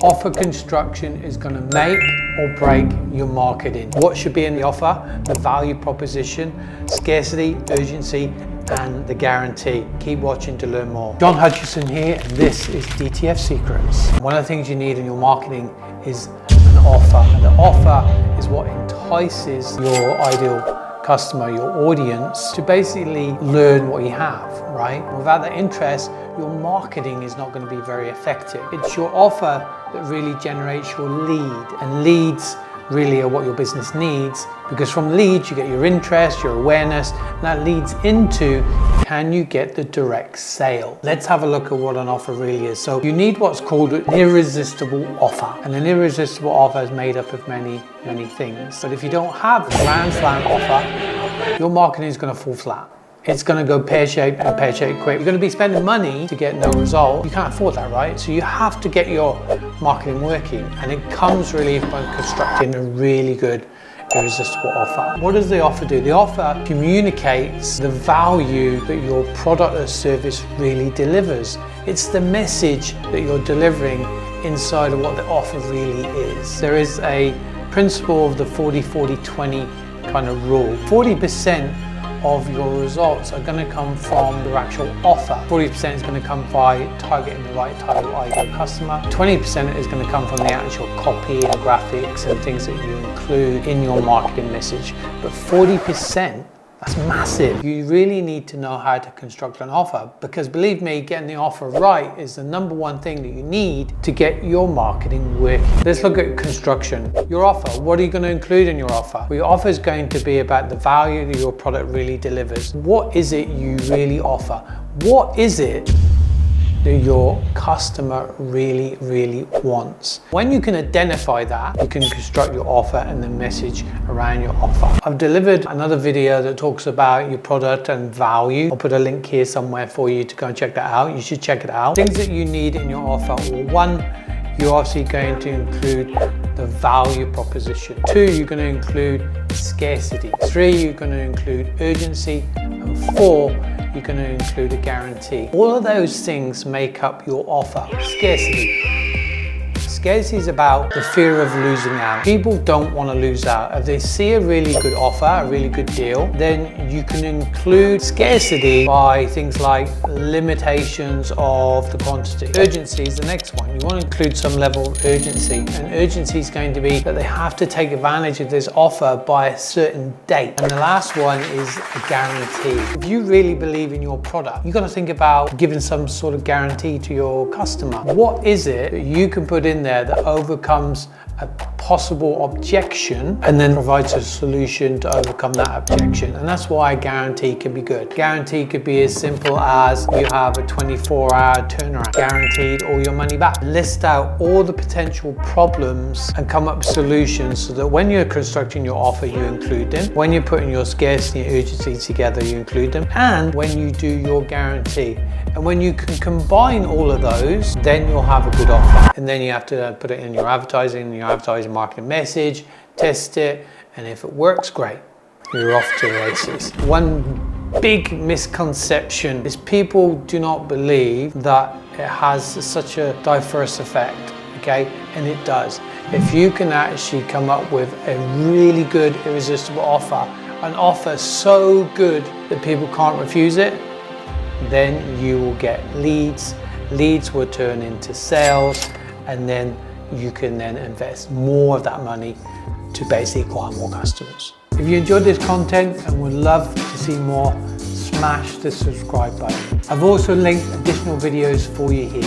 Offer construction is going to make or break your marketing. What should be in the offer? The value proposition, scarcity, urgency, and the guarantee. Keep watching to learn more. John Hutchison here, and this is DTF Secrets. One of the things you need in your marketing is an offer. The offer is what entices your ideal customer, your audience, to basically learn what you have, right? Without that interest, your marketing is not going to be very effective. It's your offer that really generates your lead, and leads really are what your business needs, because from leads you get your interest, your awareness, and that leads into, can you get the direct sale? Let's have a look at what an offer really is. So you need what's called an irresistible offer, and an irresistible offer is made up of many things. But if you don't have a grand slam offer, your marketing is going to fall flat. It's going to go pear-shaped and pear-shaped quick. You're going to be spending money to get no result. You can't afford that, right? So you have to get your marketing working, and it comes really by constructing a really good irresistible offer. What does the offer do? The offer communicates the value that your product or service really delivers. It's the message that you're delivering inside of what the offer really is. There is a principle of the 40-40-20 kind of rule. 40% of your results are going to come from your actual offer. 40% is going to come by targeting the right type of ideal customer. 20% is going to come from the actual copy and graphics and things that you include in your marketing message. But 40%, that's massive. You really need to know how to construct an offer, because believe me, getting the offer right is the number one thing that you need to get your marketing working. Let's look at construction. Your offer, what are you going to include in your offer? Well, your offer is going to be about the value that your product really delivers. What is it you really offer? What is it that your customer really wants? When you can identify that, you can construct your offer and the message around your offer. I've delivered another video that talks about your product and value. I'll put a link here somewhere for you to go and check that out. You should check it out. Things that you need in your offer. Well, one, you're obviously going to include the value proposition. Two, you're going to include scarcity. Three, you're going to include urgency. And four, you're going to include a guarantee. All of those things make up your offer. Scarcity. Scarcity is about the fear of losing out. People don't want to lose out. If they see a really good offer, a really good deal, then you can include scarcity by things like limitations of the quantity. Urgency is the next one. You want to include some level of urgency, and urgency is going to be that they have to take advantage of this offer by a certain date. And the last one is a guarantee. If you really believe in your product, you've got to think about giving some sort of guarantee to your customer. What is it that you can put in there that overcomes a possible objection and then provides a solution to overcome that objection? And that's why a guarantee can be good. Guarantee could be as simple as you have a 24-hour turnaround, guaranteed all your money back. List out all the potential problems and come up with solutions so that when you're constructing your offer, you include them. When you're putting your scarcity and urgency together, you include them. And when you do your guarantee. And when you can combine all of those, then you'll have a good offer. And then you have to put it in your advertising marketing message, test it, and if it works, great. You're off to the races. One big misconception is people do not believe that it has such a diverse effect, okay? And it does. If you can actually come up with a really good irresistible offer, an offer so good that people can't refuse it, then you will get leads. Leads will turn into sales, and then you can then invest more of that money to basically acquire more customers. If you enjoyed this content and would love to see more, smash the subscribe button. I've also linked additional videos for you here.